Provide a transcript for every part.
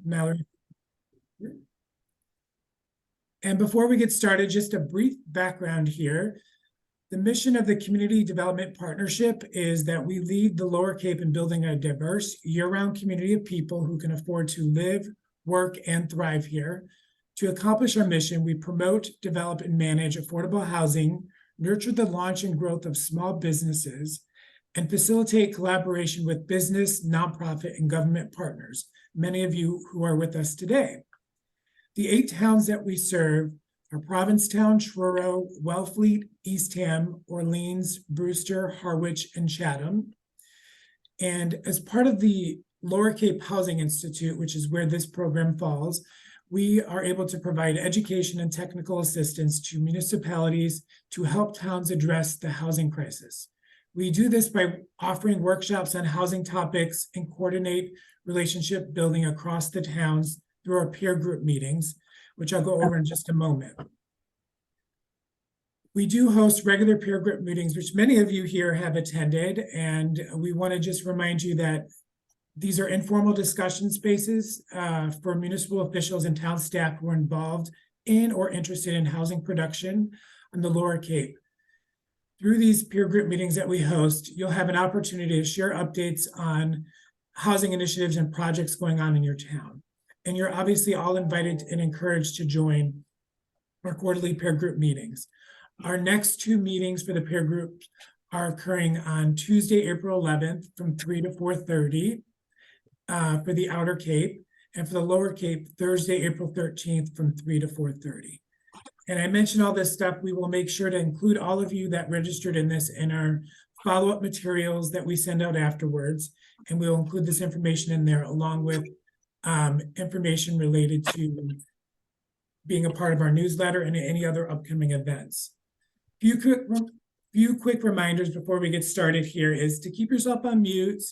Mallory. And before we get started, just a brief background here. The mission of the Community Development Partnership is that we lead the Lower Cape in building a diverse year-round community of people who can afford to live, work, and thrive here. To accomplish our mission, we promote, develop, and manage affordable housing, nurture the launch and growth of small businesses, and facilitate collaboration with business, nonprofit, and government partners, many of you who are with us today. The 8 towns that we serve are Provincetown, Truro, Wellfleet, Eastham, Orleans, Brewster, Harwich, and Chatham. And as part of the Lower Cape Housing Institute, which is where this program falls, we are able to provide education and technical assistance to municipalities to help towns address the housing crisis. We do this by offering workshops on housing topics and coordinate relationship building across the towns through our peer group meetings, which I'll go over in just a moment. We do host regular peer group meetings, which many of you here have attended, and we want to just remind you that these are informal discussion spaces for municipal officials and town staff who are involved in or interested in housing production on the Lower Cape. Through these peer group meetings that we host, you'll have an opportunity to share updates on housing initiatives and projects going on in your town. And you're obviously all invited and encouraged to join our quarterly peer group meetings. Our next 2 meetings for the peer groups are occurring on Tuesday, April 11th from 3 to 4:30 for the Outer Cape, and for the Lower Cape, Thursday, April 13th from 3 to 4:30. And I mentioned all this stuff. We will make sure to include all of you that registered in this in our follow-up materials that we send out afterwards. And we will include this information in there along with information related to being a part of our newsletter and any other upcoming events. Few quick reminders before we get started here is to keep yourself on mute,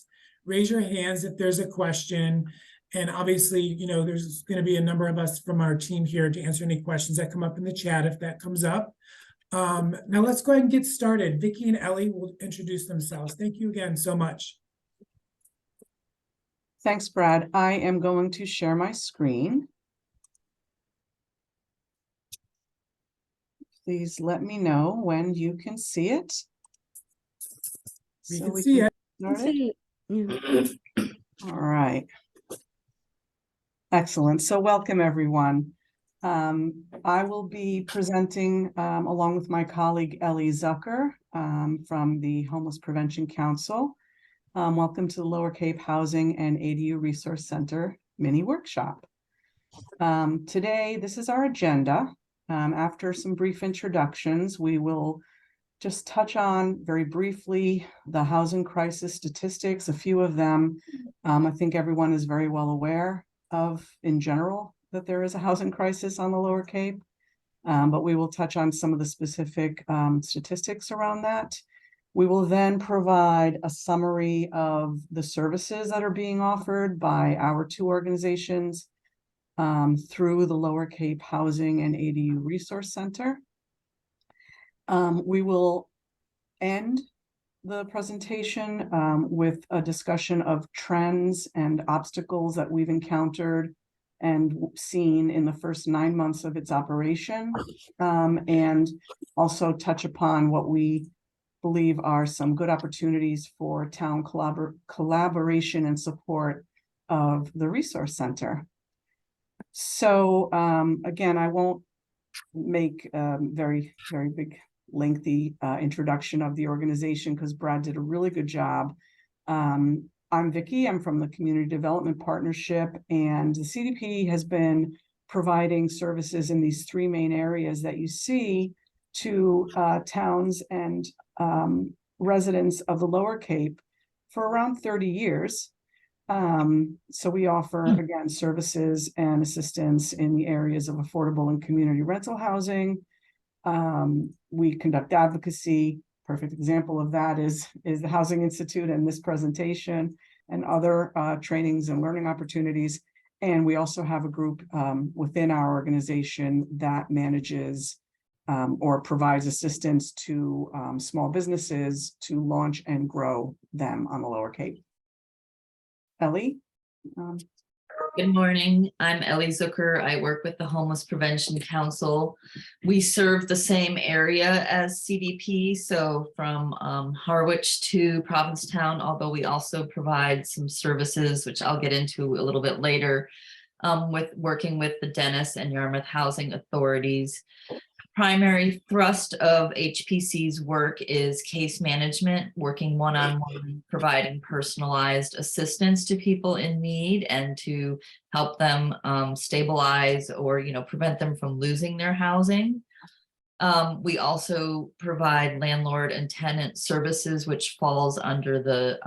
raise your hands if there's a question, and obviously, you know, there's going to be a number of us from our team here to answer any questions that come up in the chat if that comes up. Now let's go ahead and get started. Vicki and Ellie will introduce themselves. Thank you again so much. Thanks, Brad. I am going to share my screen. Please let me know when you can see it. We can see it. All right. Excellent. So welcome, everyone. I will be presenting along with my colleague, Ellie Zucker from the Homeless Prevention Council. Welcome to the Lower Cape Housing and ADU Resource Center mini workshop. Today, this is our agenda. After some brief introductions, we will just touch on very briefly the housing crisis statistics, a few of them. I think everyone is very well aware of, in general, that there is a housing crisis on the Lower Cape, but we will touch on some of the specific statistics around that. We will then provide a summary of the services that are being offered by our 2 organizations through the Lower Cape Housing and ADU Resource Center. We will end the presentation with a discussion of trends and obstacles that we've encountered and seen in the first 9 months of its operation, and also touch upon what we believe are some good opportunities for town collaboration and support of the Resource Center. So again, I won't make a very big lengthy introduction of the organization because Brad did a really good job. I'm Vicki. I'm from the Community Development Partnership, and the CDP has been providing services in these 3 main areas that you see to towns and residents of the Lower Cape for around 30 years. So we offer, again, services and assistance in the areas of affordable and community rental housing. We conduct advocacy. Perfect example of that is the Housing Institute and this presentation and other trainings and learning opportunities. And we also have a group within our organization that manages or provides assistance to small businesses to launch and grow them on the Lower Cape. Ellie? Good morning. I'm Ellie Zucker. I work with the Homeless Prevention Council. We serve the same area as CDP, so from Harwich to Provincetown, although we also provide some services, which I'll get into a little bit later, with working with the Dennis and Yarmouth Housing Authorities. Primary thrust of HPC's work is case management, working one-on-one, providing personalized assistance to people in need and to help them stabilize or, prevent them from losing their housing. We also provide landlord and tenant services, which falls under the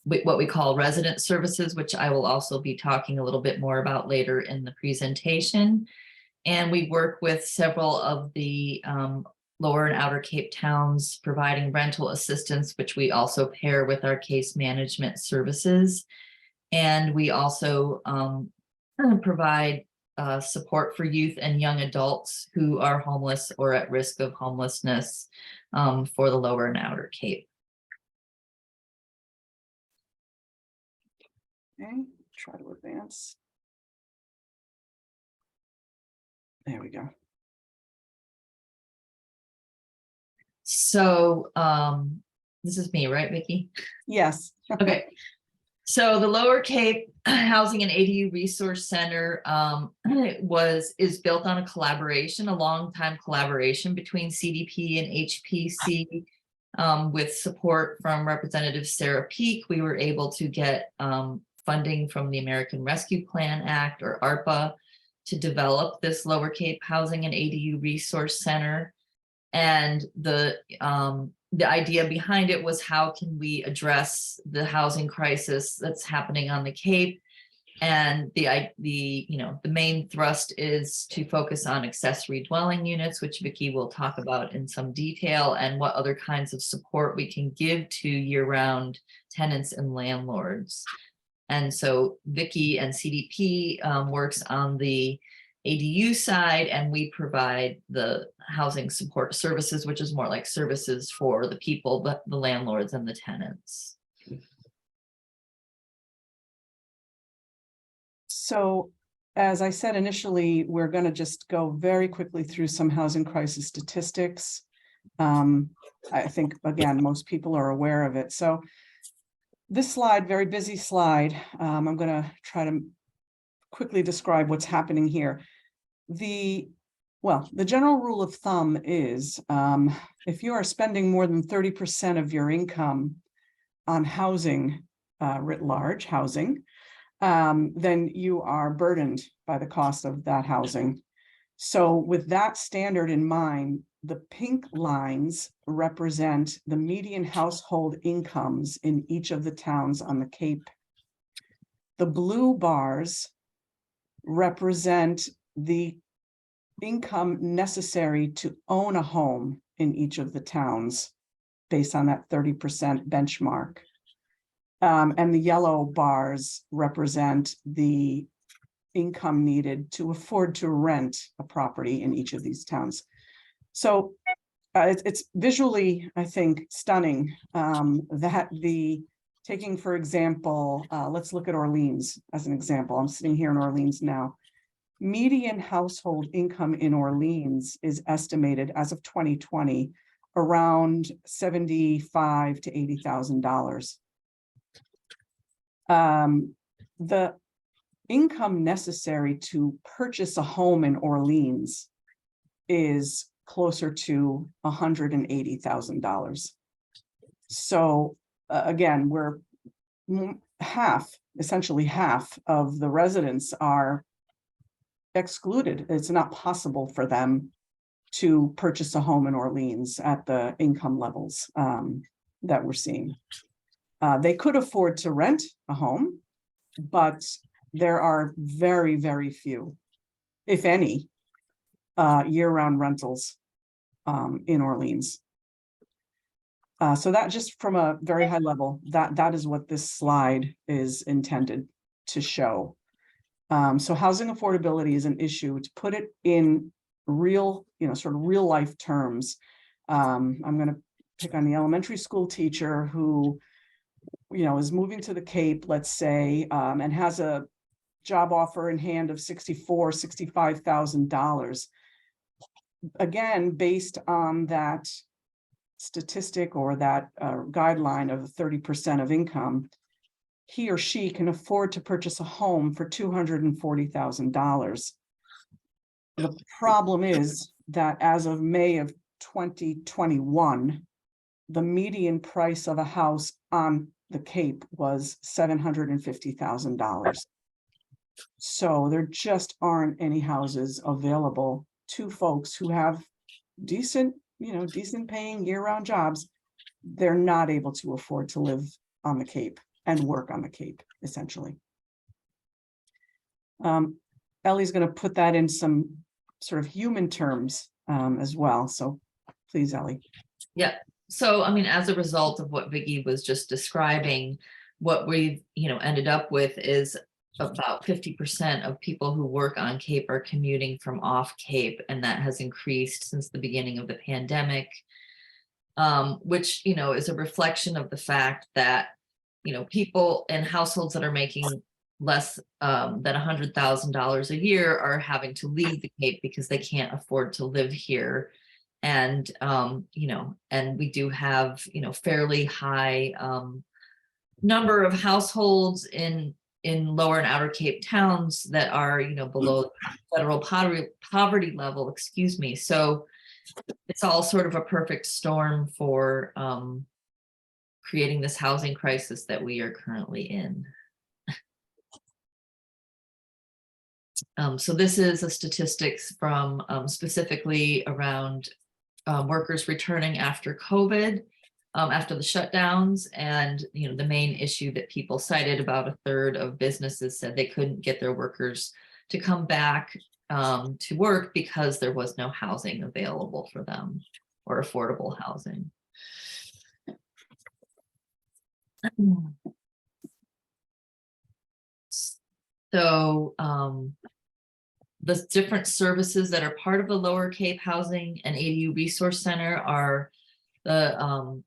what we call resident services, which I will also be talking a little bit more about later in the presentation. And we work with several of the Lower and Outer Cape towns providing rental assistance, which we also pair with our case management services. And we also provide support for youth and young adults who are homeless or at risk of homelessness for the Lower and Outer Cape. Okay, try to advance. There we go. So this is me, right, Vicki? Yes. Okay. So the Lower Cape Housing and ADU Resource Center is built on a long-time collaboration between CDP and HPC. With support from Representative Sarah Peak, we were able to get funding from the American Rescue Plan Act, or ARPA, to develop this Lower Cape Housing and ADU Resource Center. And the idea behind it was, how can we address the housing crisis that's happening on the Cape? And the main thrust is to focus on accessory dwelling units, which Vicki will talk about in some detail, and what other kinds of support we can give to year-round tenants and landlords. And so Vicki and CDP works on the ADU side, and we provide the housing support services, which is more like services for the people, but the landlords and the tenants. So, as I said initially, we're going to just go very quickly through some housing crisis statistics. I think, again, most people are aware of it. So this slide, very busy slide. I'm going to try to quickly describe what's happening here. The general rule of thumb is if you are spending more than 30% of your income on housing, writ large housing, then you are burdened by the cost of that housing. So with that standard in mind, the pink lines represent the median household incomes in each of the towns on the Cape. The blue bars represent the income necessary to own a home in each of the towns based on that 30% benchmark. And the yellow bars represent the income needed to afford to rent a property in each of these towns. So it's visually, I think, stunning that taking, for example, let's look at Orleans as an example. I'm sitting here in Orleans now. Median household income in Orleans is estimated as of 2020 around $75,000 to $80,000. The income necessary to purchase a home in Orleans is closer to $180,000. So again, we're essentially half of the residents are excluded. It's not possible for them to purchase a home in Orleans at the income levels that we're seeing. They could afford to rent a home, but there are very, very few, if any, year-round rentals in Orleans. So that, just from a very high level, that is what this slide is intended to show. So housing affordability is an issue. To put it in real, sort of real life terms, I'm going to pick on the elementary school teacher who, is moving to the Cape, let's say, and has a job offer in hand of $65,000. Again, based on that statistic or that guideline of 30% of income, he or she can afford to purchase a home for $240,000. The problem is that as of May of 2021, the median price of a house on the Cape was $750,000. So there just aren't any houses available to folks who have decent paying year-round jobs. They're not able to afford to live on the Cape and work on the Cape, essentially. Ellie's going to put that in some sort of human terms as well. So please, Ellie. Yeah. So, I mean, as a result of what Vicki was just describing, what we've, ended up with is about 50% of people who work on Cape are commuting from off Cape, and that has increased since the beginning of the pandemic, which, is a reflection of the fact that, people in households that are making less than $100,000 a year are having to leave the Cape because they can't afford to live here. And, and we do have, fairly high number of households in lower and outer Cape towns that are, below federal poverty level, excuse me. So it's all sort of a perfect storm for creating this housing crisis that we are currently in. So this is a statistics from specifically around workers returning after COVID, after the shutdowns. And, the main issue that people cited, about a third of businesses said they couldn't get their workers to come back to work because there was no housing available for them, or affordable housing. So the different services that are part of the Lower Cape Housing and ADU Resource Center are the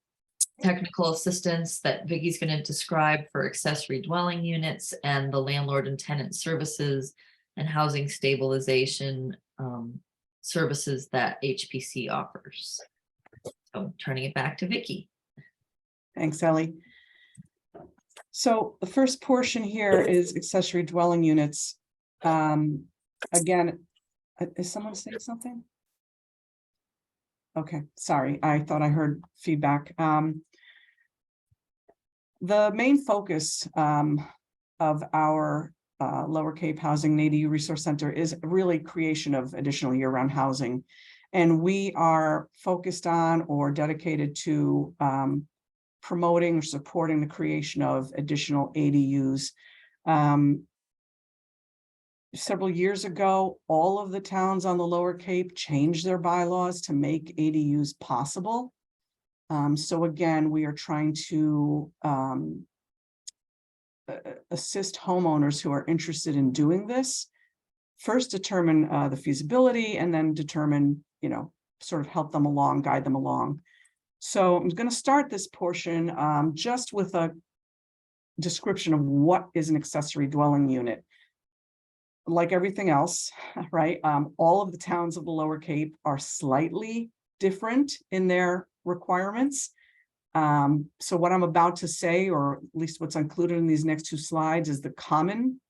technical assistance that Vicki's going to describe for accessory dwelling units, and the landlord and tenant services and housing stabilization services that HPC offers. So turning it back to Vicki. Thanks, Ellie. So the first portion here is accessory dwelling units. Again, is someone saying something? Okay, sorry, I thought I heard feedback. The main focus of our Lower Cape Housing and ADU Resource Center is really creation of additional year-round housing. And we are focused on or dedicated to promoting or supporting the creation of additional ADUs. Several years ago, all of the towns on the Lower Cape changed their bylaws to make ADUs possible. So again, we are trying to assist homeowners who are interested in doing this. First determine the feasibility, and then determine, sort of help them along, guide them along. So I'm going to start this portion just with a description of what is an accessory dwelling unit. Like everything else, right? All of the towns of the Lower Cape are slightly different in their requirements. So what I'm about to say, or at least what's included in these next two slides, is the common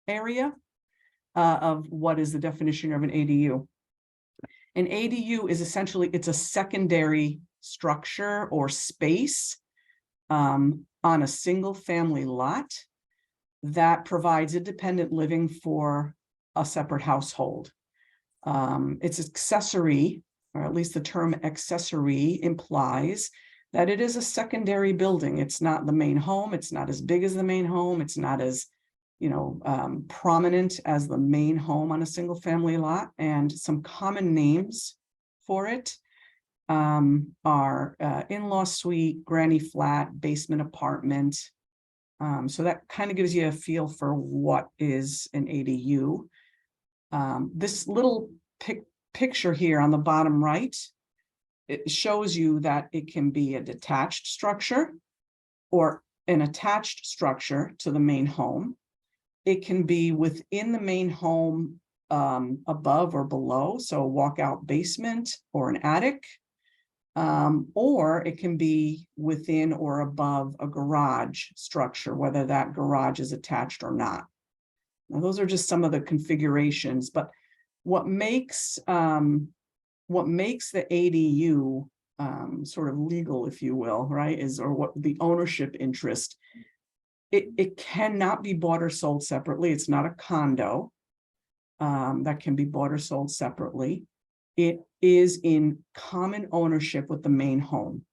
area of what is the definition of an ADU. An ADU is essentially, it's a secondary structure or space on a single family lot that provides independent living for a separate household. It's accessory, or at least the term accessory implies that it is a secondary building. It's not the main home. It's not as big as the main home. It's not as, prominent as the main home on a single family lot. And some common names for it are in-law suite, granny flat, basement apartment. So that kind of gives you a feel for what is an ADU. This little picture here on the bottom right, it shows you that it can be a detached structure or an attached structure to the main home. It can be within the main home, above or below, so a walkout basement or an attic. Or it can be within or above a garage structure, whether that garage is attached or not. Now, those are just some of the configurations, but what makes the ADU sort of legal, if you will, right, is, or what the ownership interest, it cannot be bought or sold separately. It's not a condo that can be bought or sold separately. It is in common ownership with the main home.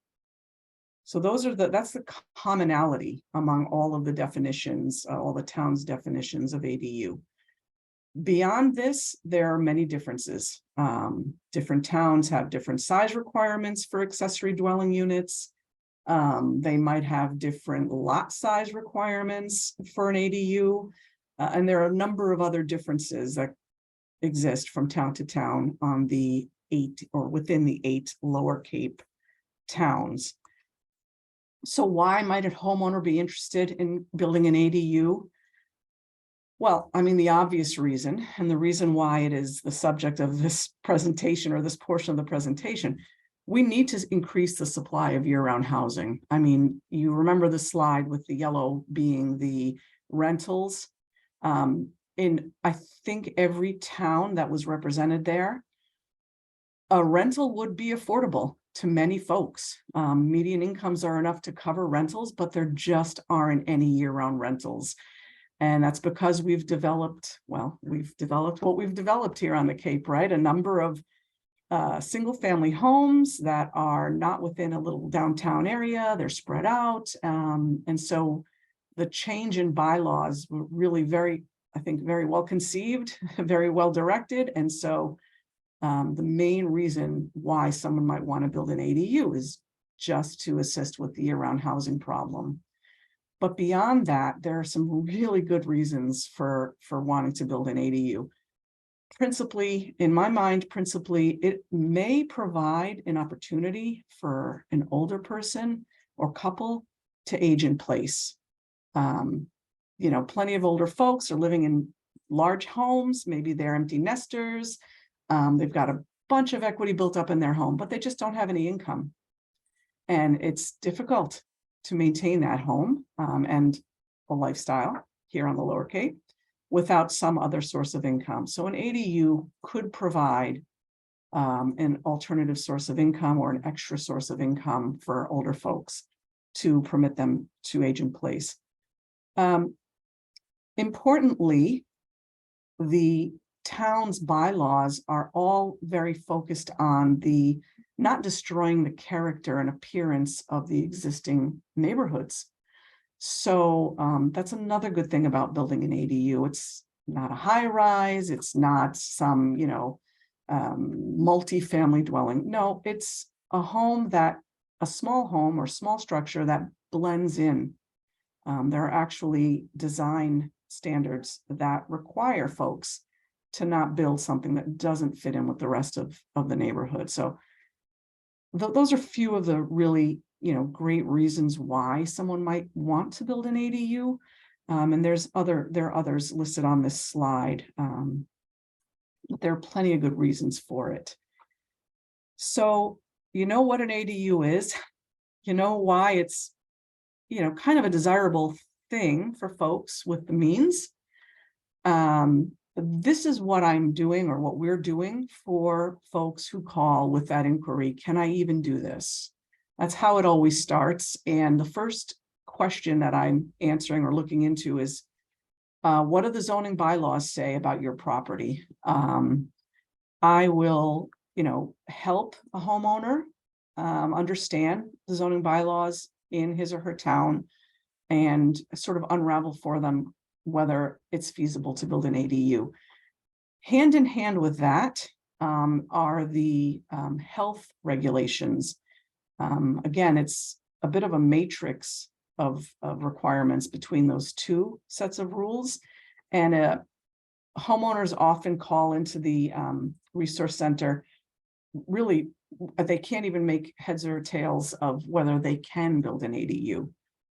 So that's the commonality among all of the definitions, all the town's definitions of ADU. Beyond this, there are many differences. Different towns have different size requirements for accessory dwelling units. They might have different lot size requirements for an ADU. And there are a number of other differences that exist from town to town on the 8 or within the 8 Lower Cape towns. So why might a homeowner be interested in building an ADU? Well, I mean, the obvious reason, and the reason why it is the subject of this presentation or this portion of the presentation, we need to increase the supply of year-round housing. I mean, you remember the slide with the yellow being the rentals. In, I think, every town that was represented there, a rental would be affordable to many folks. Median incomes are enough to cover rentals, but there just aren't any year-round rentals. And that's because we've developed what we've developed here on the Cape, right? A number of single family homes that are not within a little downtown area, they're spread out. And so the change in bylaws were really I think very well conceived, very well directed. And so the main reason why someone might want to build an ADU is just to assist with the year-round housing problem. But beyond that, there are some really good reasons for wanting to build an ADU. Principally, in my mind, it may provide an opportunity for an older person or couple to age in place. You know, plenty of older folks are living in large homes. Maybe they're empty nesters. They've got a bunch of equity built up in their home, but they just don't have any income. And it's difficult to maintain that home and a lifestyle here on the Lower Cape without some other source of income. So an ADU could provide an alternative source of income or an extra source of income for older folks to permit them to age in place. Importantly, the town's bylaws are all very focused on not destroying the character and appearance of the existing neighborhoods. So that's another good thing about building an ADU. It's not a high rise. It's not some, multi-family dwelling. No, it's a small home or small structure that blends in. There are actually design standards that require folks to not build something that doesn't fit in with the rest of the neighborhood. So those are few of the really, great reasons why someone might want to build an ADU. And there are others listed on this slide. But there are plenty of good reasons for it. So, you know what an ADU is, you know why it's, kind of a desirable thing for folks with the means. This is what I'm doing, or what we're doing for folks who call with that inquiry. Can I even do this? That's how it always starts. And the first question that I'm answering or looking into is, what do the zoning bylaws say about your property? I will, help a homeowner understand the zoning bylaws in his or her town and sort of unravel for them whether it's feasible to build an ADU. Hand in hand with that are the health regulations. Again, it's a bit of a matrix of requirements between those two sets of rules. And homeowners often call into the resource center. Really, they can't even make heads or tails of whether they can build an ADU.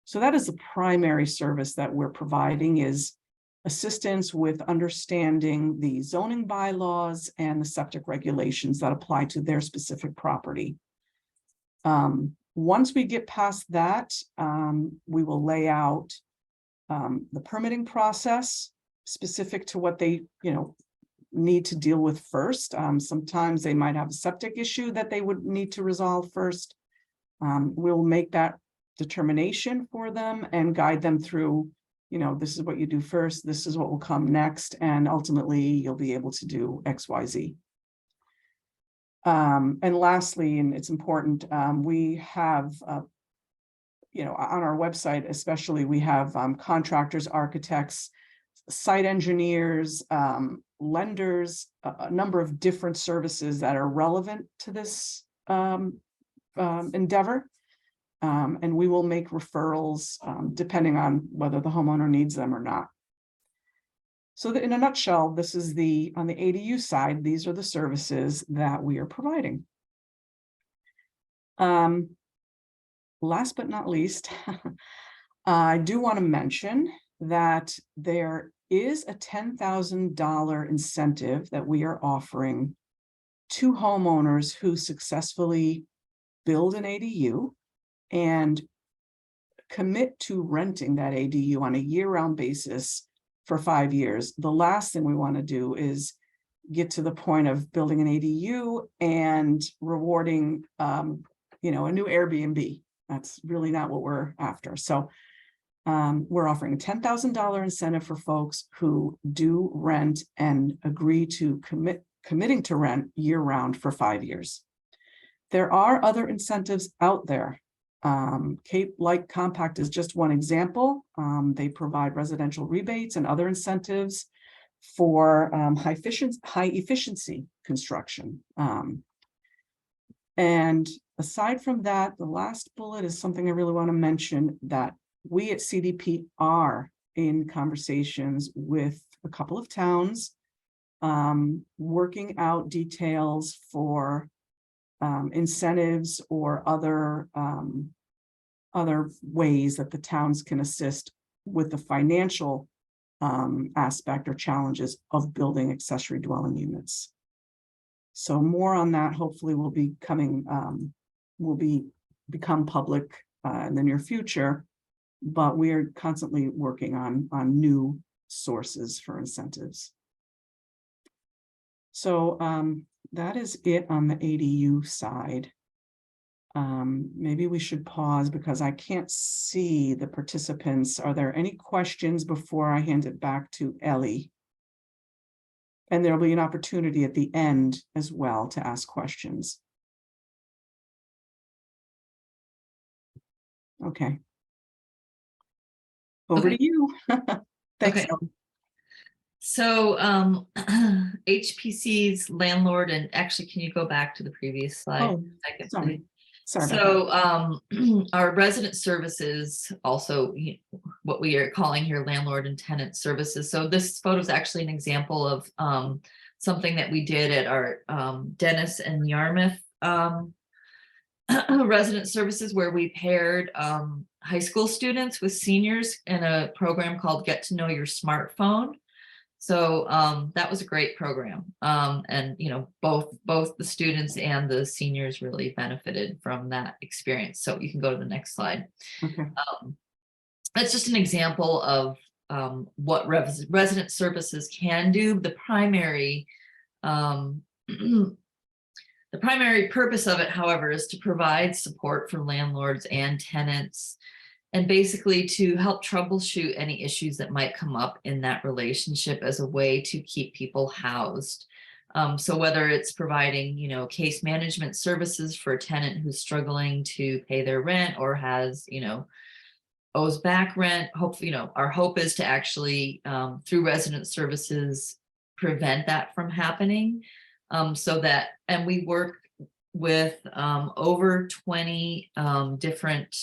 So that is the primary service that we're providing, is assistance with understanding the zoning bylaws and the septic regulations that apply to their specific property. Once we get past that, we will lay out the permitting process specific to what they, need to deal with first. Sometimes they might have a septic issue that they would need to resolve first. We'll make that determination for them and guide them through, this is what you do first, this is what will come next, and ultimately you'll be able to do X, Y, Z. And lastly, and it's important, we have, on our website especially, we have contractors, architects, site engineers, lenders, a number of different services that are relevant to this endeavor. And we will make referrals depending on whether the homeowner needs them or not. So in a nutshell, this is on the ADU side, these are the services that we are providing. Last but not least, I do want to mention that there is a $10,000 incentive that we are offering to homeowners who successfully build an ADU and commit to renting that ADU on a year-round basis for 5 years. The last thing we want to do is get to the point of building an ADU and rewarding, a new Airbnb. That's really not what we're after. So we're offering a $10,000 incentive for folks who do rent and agree to committing to rent year-round for 5 years. There are other incentives out there. Cape Light Compact is just one example. They provide residential rebates and other incentives for high efficiency construction. And aside from that, the last bullet is something I really want to mention, that we at CDP are in conversations with a couple of towns, working out details for incentives or other ways that the towns can assist with the financial aspect or challenges of building accessory dwelling units. So more on that hopefully will be coming, become public in the near future, but we are constantly working on new sources for incentives. So that is it on the ADU side. Maybe we should pause because I can't see the participants. Are there any questions before I hand it back to Ellie? And there'll be an opportunity at the end as well to ask questions. Okay. Over to you. Thanks. Okay. So HPC's landlord, and actually, can you go back to the previous slide? Oh, sorry. Sorry. So our resident services, also what we are calling here landlord and tenant services. So this photo is actually an example of something that we did at our Dennis and Yarmouth resident services, where we paired high school students with seniors in a program called Get to Know Your Smartphone. So that was a great program. And, both the students and the seniors really benefited from that experience. So you can go to the next slide. Okay. That's just an example of what resident services can do. The primary purpose of it, however, is to provide support for landlords and tenants, and basically to help troubleshoot any issues that might come up in that relationship as a way to keep people housed. So whether it's providing, case management services for a tenant who's struggling to pay their rent or has, owes back rent, hopefully, our hope is to actually, through resident services, prevent that from happening. And we work with over 20 different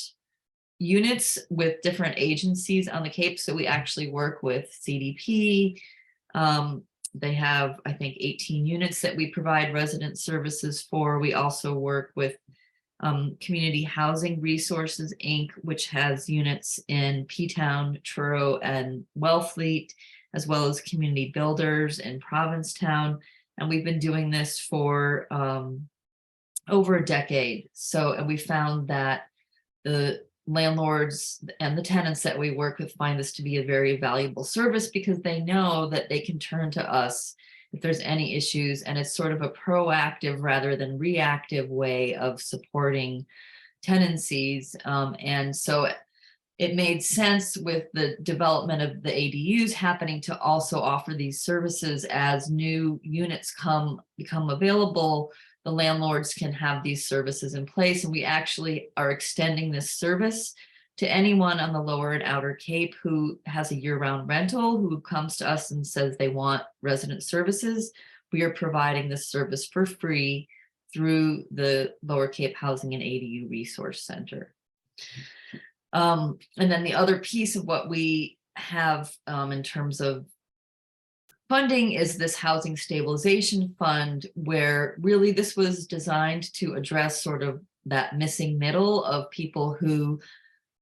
units with different agencies on the Cape. So we actually work with CDP. They have, I think, 18 units that we provide resident services for. We also work with Community Housing Resources, Inc., which has units in P-Town, Truro, and Wellfleet. as well as community builders in Provincetown. And we've been doing this for over a decade. So, and we found that the landlords and the tenants that we work with find this to be a very valuable service because they know that they can turn to us if there's any issues, and it's sort of a proactive rather than reactive way of supporting tenancies. And so it made sense with the development of the ADUs happening to also offer these services as new units become available. The landlords can have these services in place, and we actually are extending this service to anyone on the Lower and Outer Cape who has a year-round rental, who comes to us and says they want resident services. We are providing this service for free through the Lower Cape Housing and ADU Resource Center. And then the other piece of what we have in terms of funding is this housing stabilization fund, where really this was designed to address sort of that missing middle of people who,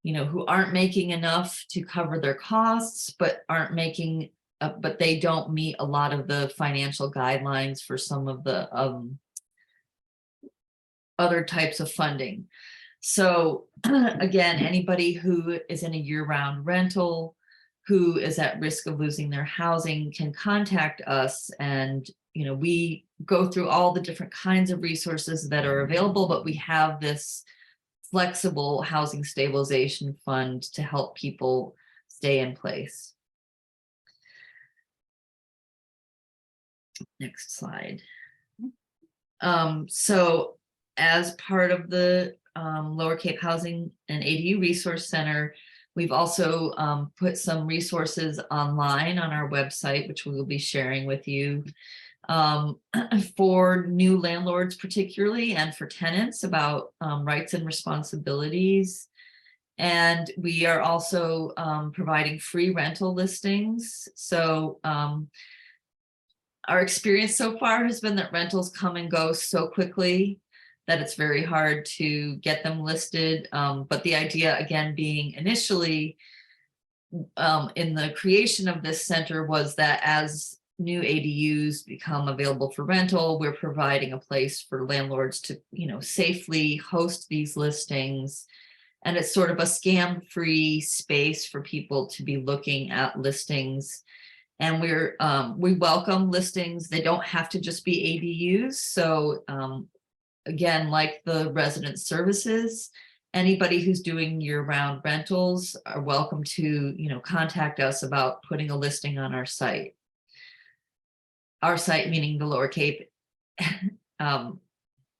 who aren't making enough to cover their costs, but aren't making, but they don't meet a lot of the financial guidelines for some of the other types of funding. So again, anybody who is in a year-round rental, who is at risk of losing their housing, can contact us, and we go through all the different kinds of resources that are available, but we have this flexible housing stabilization fund to help people stay in place. Next slide. So as part of the Lower Cape Housing and ADU Resource Center, we've also put some resources online on our website, which we will be sharing with you for new landlords particularly, and for tenants about rights and responsibilities. And we are also providing free rental listings. So our experience so far has been that rentals come and go so quickly that it's very hard to get them listed. But the idea, again, being initially in the creation of this center was that as new ADUs become available for rental, we're providing a place for landlords to, safely host these listings. And it's sort of a scam-free space for people to be looking at listings. And we welcome listings. They don't have to just be ADUs. So again, like the resident services, anybody who's doing year-round rentals are welcome to, contact us about putting a listing on our site. Our site meaning the Lower Cape and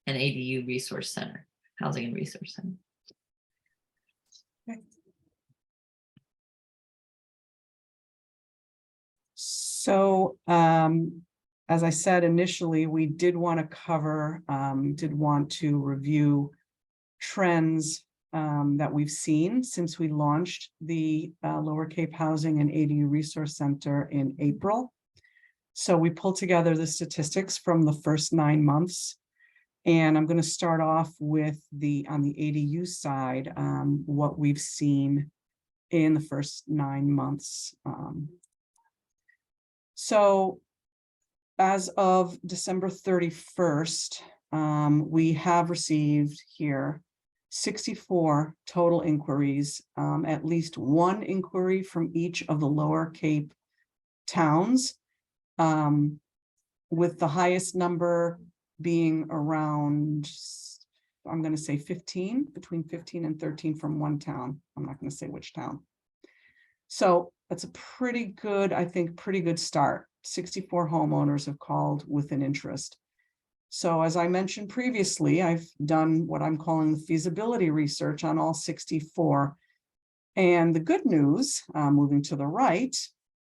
ADU Resource Center, Housing and Resource Center. Okay. So, as I said initially, we did want to review trends that we've seen since we launched the Lower Cape Housing and ADU Resource Center in April. So we pulled together the statistics from the first 9 months, and I'm going to start off with on the ADU side, what we've seen in the first 9 months. So as of December 31st, we have received here 64 total inquiries, at least one inquiry from each of the Lower Cape towns, with the highest number being around, I'm going to say 15, between 15 and 13 from one town. I'm not going to say which town. So that's a pretty good, I think, pretty good start. 64 homeowners have called with an interest. So as I mentioned previously, I've done what I'm calling the feasibility research on all 64. And the good news, moving to the right,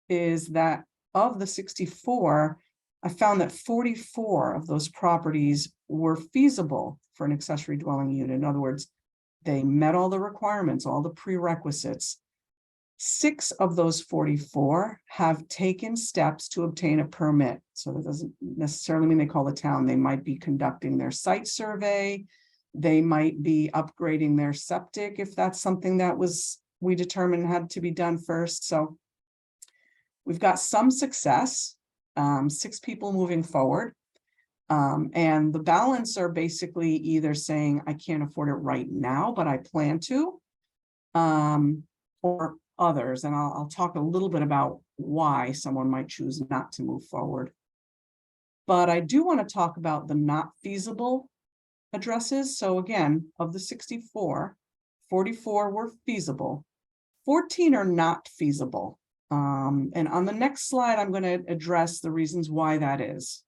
is that of the 64, I found that 44 of those properties were feasible for an accessory dwelling unit. In other words, they met all the requirements, all the prerequisites. 6 of those 44 have taken steps to obtain a permit. So that doesn't necessarily mean they call the town. They might be conducting their site survey. They might be upgrading their septic if that's something that we determined had to be done first. So We've got some success, 6 people moving forward. And the balance are basically either saying, I can't afford it right now, but I plan to, or others. And I'll talk a little bit about why someone might choose not to move forward. But I do want to talk about the not feasible addresses. So again, of the 64, 44 were feasible, 14 are not feasible. And on the next slide, I'm going to address the reasons why that is.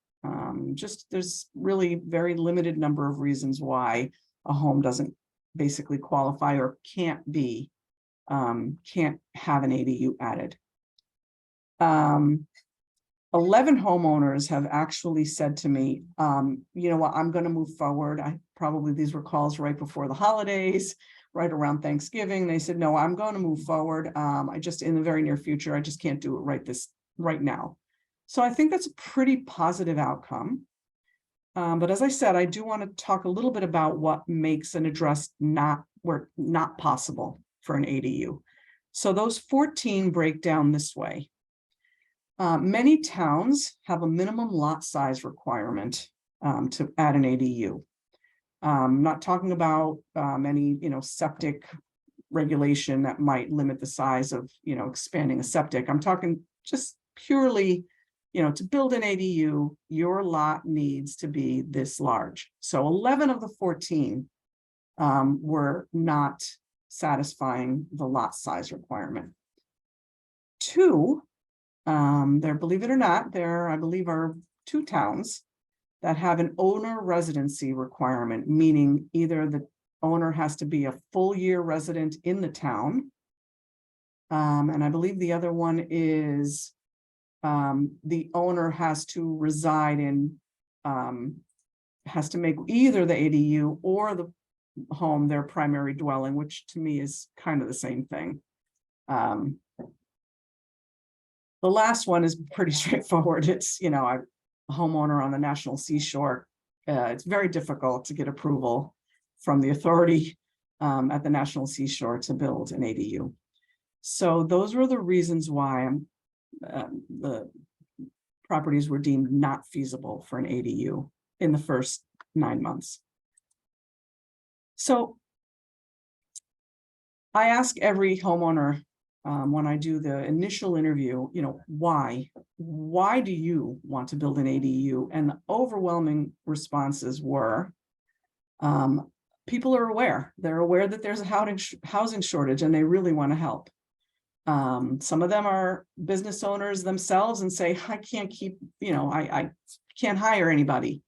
There's really very limited number of reasons why a home doesn't basically qualify or can't have an ADU added. 11 homeowners have actually said to me, you know what, I'm going to move forward. These were calls right before the holidays, right around Thanksgiving. They said, no, I'm going to move forward. In the very near future, I just can't do it right now. So I think that's a pretty positive outcome. But as I said, I do want to talk a little bit about what makes an address not possible for an ADU. So those 14 break down this way. Many towns have a minimum lot size requirement to add an ADU. Not talking about any, septic regulation that might limit the size of, expanding a septic. I'm talking just purely, to build an ADU, your lot needs to be this large. So 11 of the 14 were not satisfying the lot size requirement. 2, believe it or not, there, I believe, are 2 towns that have an owner residency requirement, meaning either the owner has to be a full year resident in the town. And I believe the other one is the owner has to reside in, has to make either the ADU or the home their primary dwelling, which to me is kind of the same thing. The last one is pretty straightforward. It's, a homeowner on the National Seashore. It's very difficult to get approval from the authority at the National Seashore to build an ADU. So those were the reasons why the properties were deemed not feasible for an ADU in the first 9 months. So I ask every homeowner when I do the initial interview, why do you want to build an ADU? And the overwhelming responses were, people are aware. They're aware that there's a housing shortage and they really want to help. Some of them are business owners themselves and say, I can't keep, I can't hire anybody.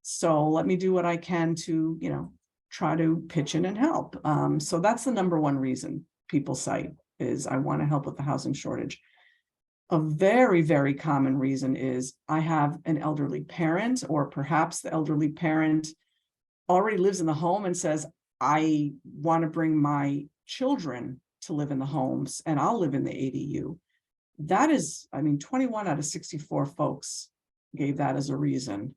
So let me do what I can to, try to pitch in and help. So that's the number one reason people cite, is I want to help with the housing shortage. A very, very common reason is I have an elderly parent, or perhaps the elderly parent already lives in the home and says, I want to bring my children to live in the homes and I'll live in the ADU. That is, 21 out of 64 folks gave that as a reason.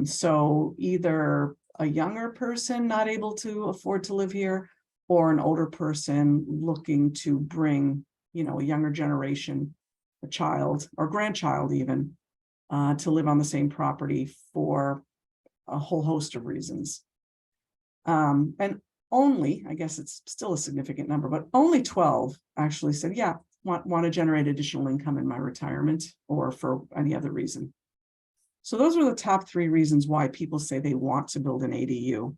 So either a younger person not able to afford to live here, or an older person looking to bring, a younger generation, a child or grandchild even, to live on the same property for a whole host of reasons. And only, I guess it's still a significant number, but only 12 actually said, yeah, want to generate additional income in my retirement or for any other reason. So those are the top 3 reasons why people say they want to build an ADU.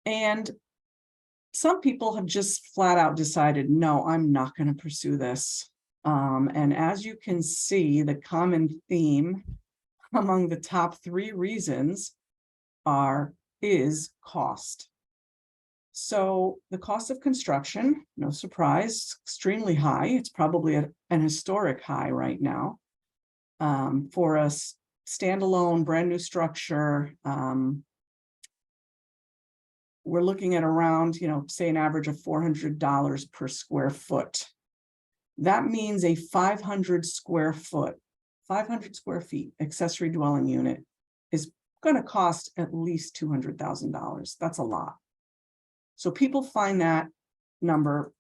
And some people have just flat out decided, no, I'm not going to pursue this. And as you can see, the common theme among the top 3 reasons is cost. So the cost of construction, no surprise, extremely high. It's probably at an historic high right now. For a standalone brand new structure, we're looking at around, say an average of $400 per square foot. That means a 500 square feet accessory dwelling unit is going to cost at least $200,000. That's a lot. So people find that number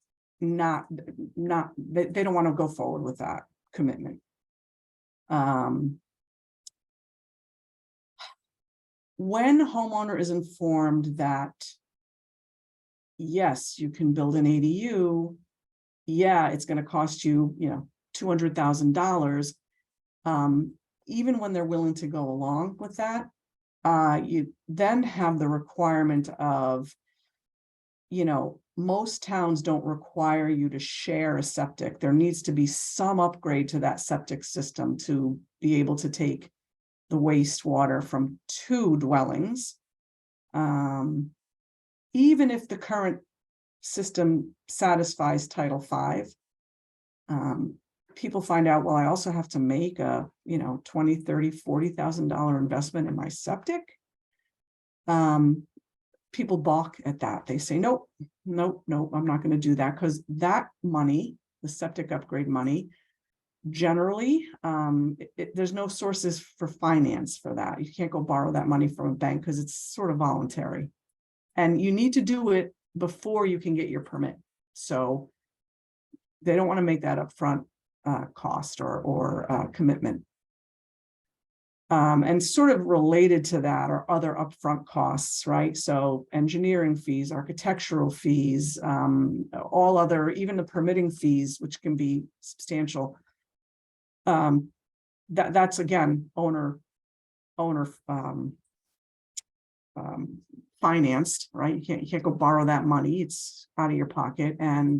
they don't want to go forward with that commitment. When homeowner is informed that, yes, you can build an ADU, yeah, it's going to cost you, $200,000. Even when they're willing to go along with that, you then have the requirement of, most towns don't require you to share a septic. There needs to be some upgrade to that septic system to be able to take the wastewater from 2 dwellings. Even if the current system satisfies Title V, people find out, well, I also have to make a, $20,000, $30,000, $40,000 investment in my septic. People balk at that. They say, nope, I'm not going to do that, because that money, the septic upgrade money, generally, there's no sources for finance for that. You can't go borrow that money from a bank because it's sort of voluntary. And you need to do it before you can get your permit. So they don't want to make that upfront cost or commitment. And sort of related to that are other upfront costs, right? So engineering fees, architectural fees, all other, even the permitting fees, which can be substantial. That's again, owner financed, right? You can't go borrow that money. It's out of your pocket, and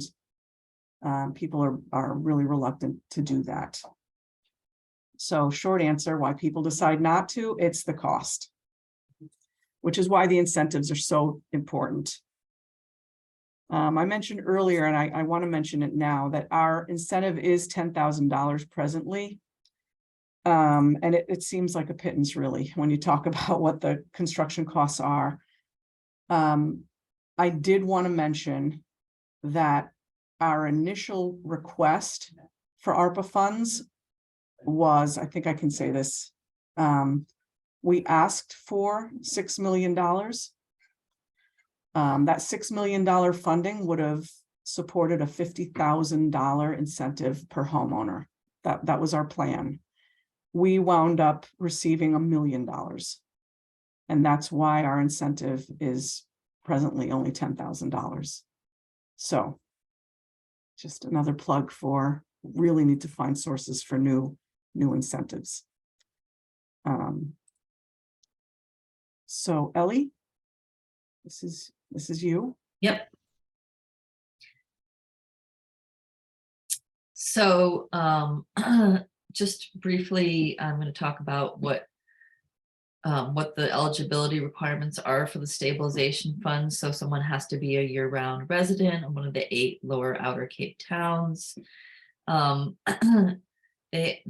people are really reluctant to do that. So short answer, why people decide not to, it's the cost, which is why the incentives are so important. I mentioned earlier, and I want to mention it now, that our incentive is $10,000 presently. And it seems like a pittance, really, when you talk about what the construction costs are. I did want to mention that our initial request for ARPA funds was, I think I can say this, we asked for $6 million. That $6 million funding would have supported a $50,000 incentive per homeowner. That was our plan. We wound up receiving $1 million. And that's why our incentive is presently only $10,000. So just another plug for, really need to find sources for new incentives. So Ellie, this is you. Yep. So just briefly, I'm going to talk about what the eligibility requirements are for the stabilization fund. So someone has to be a year-round resident of one of the 8 Lower Outer Cape towns. There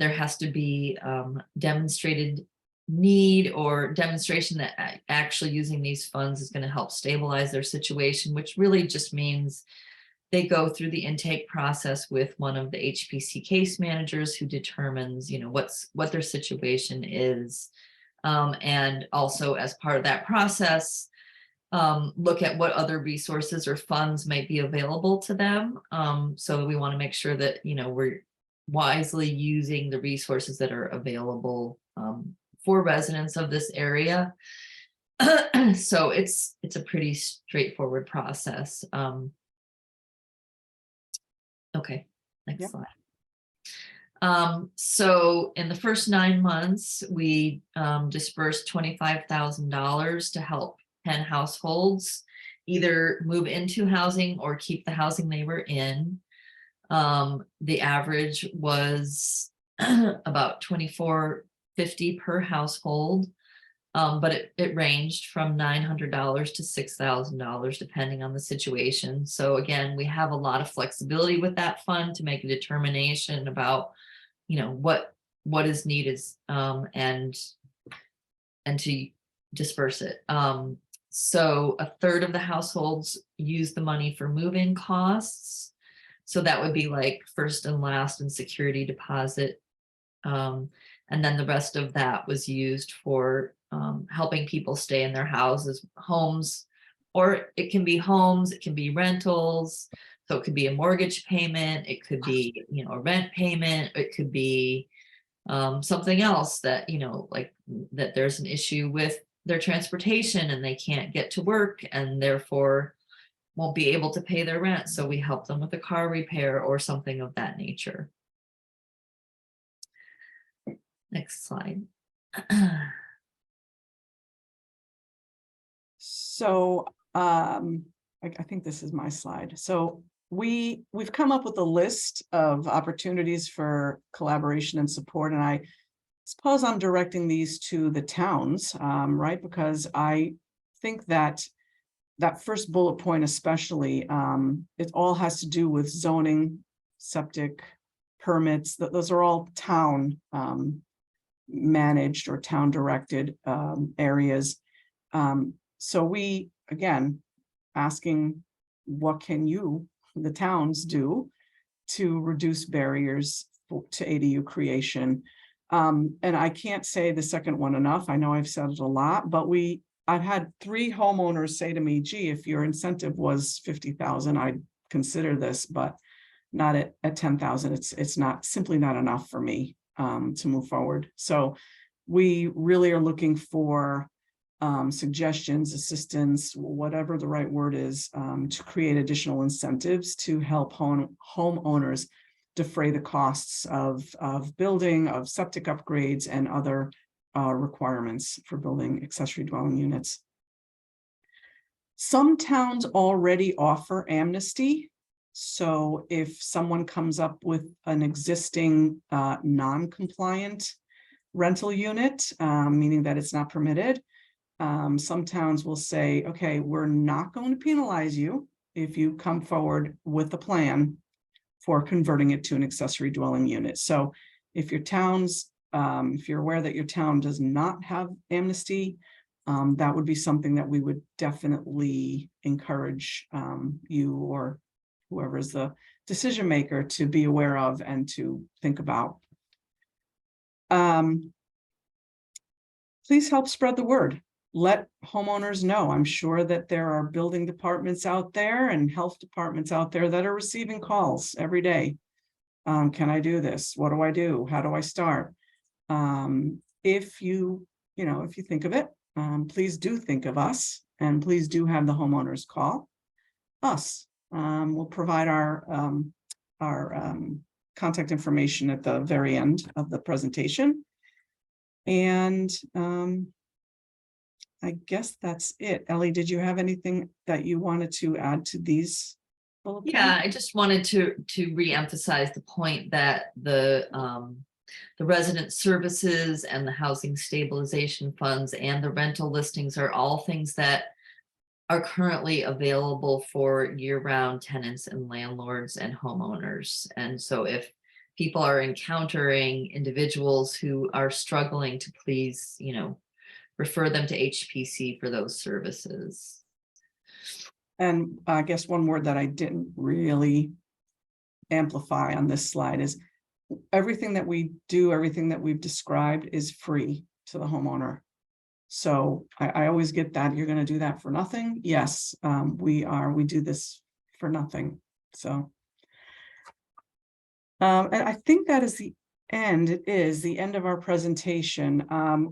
has to be demonstrated need or demonstration that actually using these funds is going to help stabilize their situation, which really just means they go through the intake process with one of the HPC case managers who determines, what their situation is. And also as part of that process, look at what other resources or funds might be available to them. So we want to make sure that, we're wisely using the resources that are available for residents of this area. So it's a pretty straightforward process. Okay, next slide. So in the first 9 months, we dispersed $25,000 to help 10 households either move into housing or keep the housing they were in. The average was about $24.50 per household, but it ranged from $900 to $6,000 depending on the situation. So again, we have a lot of flexibility with that fund to make a determination about, what is needed and to disperse it. So 1/3 of the households use the money for move-in costs. So that would be like first and last and security deposit. And then the rest of that was used for helping people stay in their homes, or it can be homes, it can be rentals, So it could be a mortgage payment, it could be, you know, a rent payment, it could be something else that, you know, like that there's an issue with their transportation and they can't get to work and therefore won't be able to pay their rent. So we help them with a car repair or something of that nature. Next slide. So I think this is my slide. So we've come up with a list of opportunities for collaboration and support, and I suppose I'm directing these to the towns, right? Because I think that first bullet point especially, it all has to do with zoning, septic, permits. Those are all town managed or town directed areas. So we, again, asking what can you, the towns, do to reduce barriers to ADU creation. And I can't say the second one enough. I know I've said it a lot, but I've had 3 homeowners say to me, gee, if your incentive was 50,000, I'd consider this, but not at 10,000. It's not, simply not enough for me to move forward. So we really are looking for suggestions, assistance, whatever the right word is, to create additional incentives to help homeowners defray the costs of building, of septic upgrades, and other requirements for building accessory dwelling units. Some towns already offer amnesty. So if someone comes up with an existing non-compliant rental unit, meaning that it's not permitted, some towns will say, okay, we're not going to penalize you if you come forward with a plan for converting it to an accessory dwelling unit. So if your towns, if you're aware that your town does not have amnesty, that would be something that we would definitely encourage you or whoever is the decision maker to be aware of and to think about. Please help spread the word. Let homeowners know. I'm sure that there are building departments out there and health departments out there that are receiving calls every day. Can I do this? What do I do? How do I start? If you think of it, please do think of us, and please do have the homeowners call us. We'll provide our contact information at the very end of the presentation. And I guess that's it. Ellie, did you have anything that you wanted to add to these bullet points? Yeah, I just wanted to re-emphasize the point that the resident services and the housing stabilization funds and the rental listings are all things that are currently available for year-round tenants and landlords and homeowners. And so if people are encountering individuals who are struggling, to please, refer them to HPC for those services. And I guess one word that I didn't really amplify on this slide is everything that we do, everything that we've described is free to the homeowner. So I always get that you're going to do that for nothing. Yes, we do this for nothing. So, and I think that is the end. It is the end of our presentation.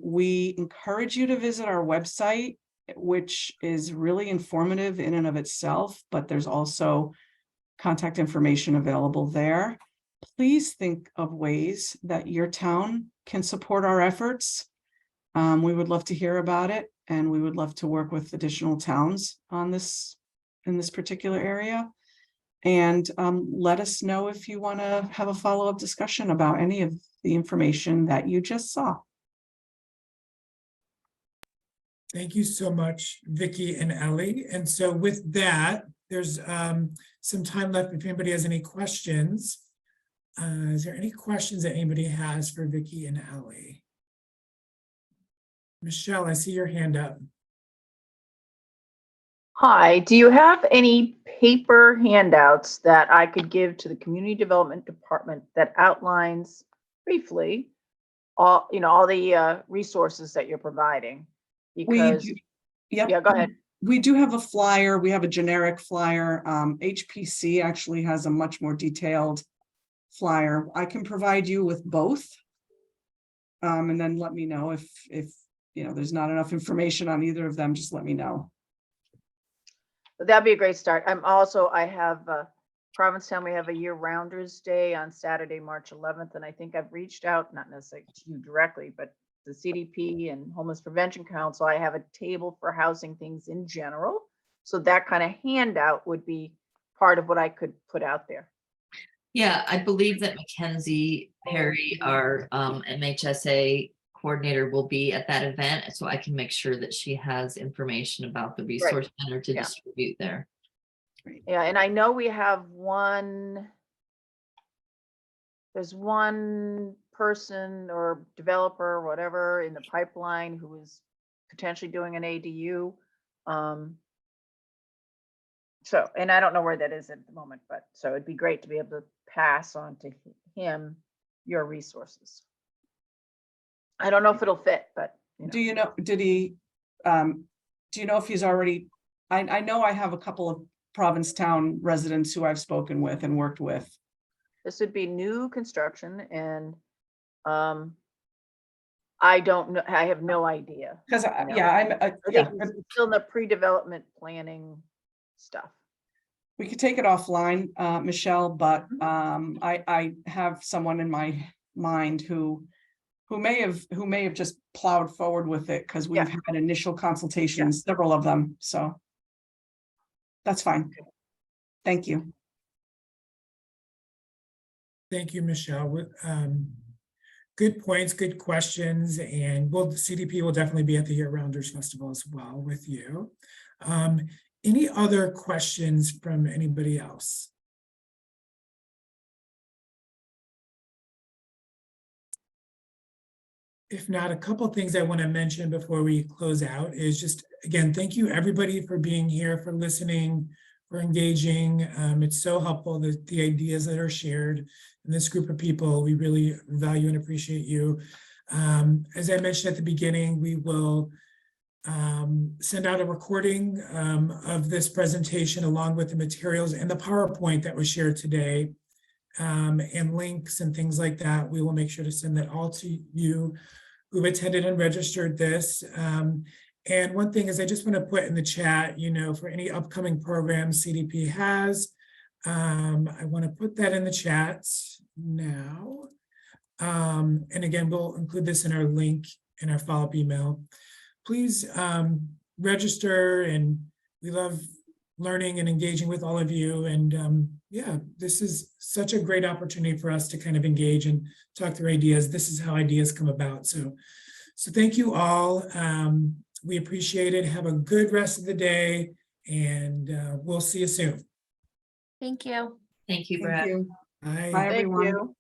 We encourage you to visit our website, which is really informative in and of itself, but there's also contact information available there. Please think of ways that your town can support our efforts. We would love to hear about it, and we would love to work with additional towns on this in this particular area. And let us know if you want to have a follow-up discussion about any of the information that you just saw. Thank you so much, Vicki and Ellie. And so with that, there's some time left if anybody has any questions. Is there any questions that anybody has for Vicki and Ellie? Michelle, I see your hand up. Hi, do you have any paper handouts that I could give to the Community Development Department that outlines briefly all the resources that you're providing? Because, Yep. yeah, go ahead. we do have a flyer. We have a generic flyer. HPC actually has a much more detailed flyer. I can provide you with both. And then let me know if there's not enough information on either of them, just let me know. That'd be a great start. I have Provincetown, we have a year-rounders day on Saturday, March 11th, and I think I've reached out, not necessarily to you directly, but the CDP and Homeless Prevention Council. I have a table for housing things in general. So that kind of handout would be part of what I could put out there. Yeah, I believe that Mackenzie Perry, our MHSA coordinator, will be at that event, so I can make sure that she has information about the resource center to Yeah. distribute there. Yeah, and I know we have there's one person or developer or whatever in the pipeline who is potentially doing an ADU. So, and I don't know where that is at the moment, but so it'd be great to be able to pass on to him your resources. I don't know if it'll fit, but Do you know, do you know if he's already, I know I have a couple of Provincetown residents who I've spoken with and worked with. this would be new construction and I don't know, I have no idea. Because, No. yeah, I yeah, think it's still in the pre-development planning stuff. we could take it offline, Michelle, but I have someone in my mind who may have just plowed forward with it because we've Yeah. had initial consultations, several of them, so that's fine. Thank you. Thank you, Michelle. Good points, good questions, and the CDP will definitely be at the Year Rounders Festival as well with you. Any other questions from anybody else? If not, a couple of things I want to mention before we close out is just, again, thank you everybody for being here, for listening, for engaging. It's so helpful that the ideas that are shared in this group of people, we really value and appreciate you. As I mentioned at the beginning, we will send out a recording of this presentation along with the materials and the PowerPoint that was shared today, and links and things like that. We will make sure to send that all to you who've attended and registered this. And one thing is I just want to put in the chat, for any upcoming programs CDP has, I want to put that in the chat now. And again, we'll include this in our link in our follow-up email. Please register, and we love learning and engaging with all of you. And yeah, this is such a great opportunity for us to kind of engage and talk through ideas. This is how ideas come about. So thank you all. We appreciate it. Have a good rest of the day, and we'll see you soon. Thank you. Thank you, Thank Brad. you. Bye. Bye, Thank everyone. you.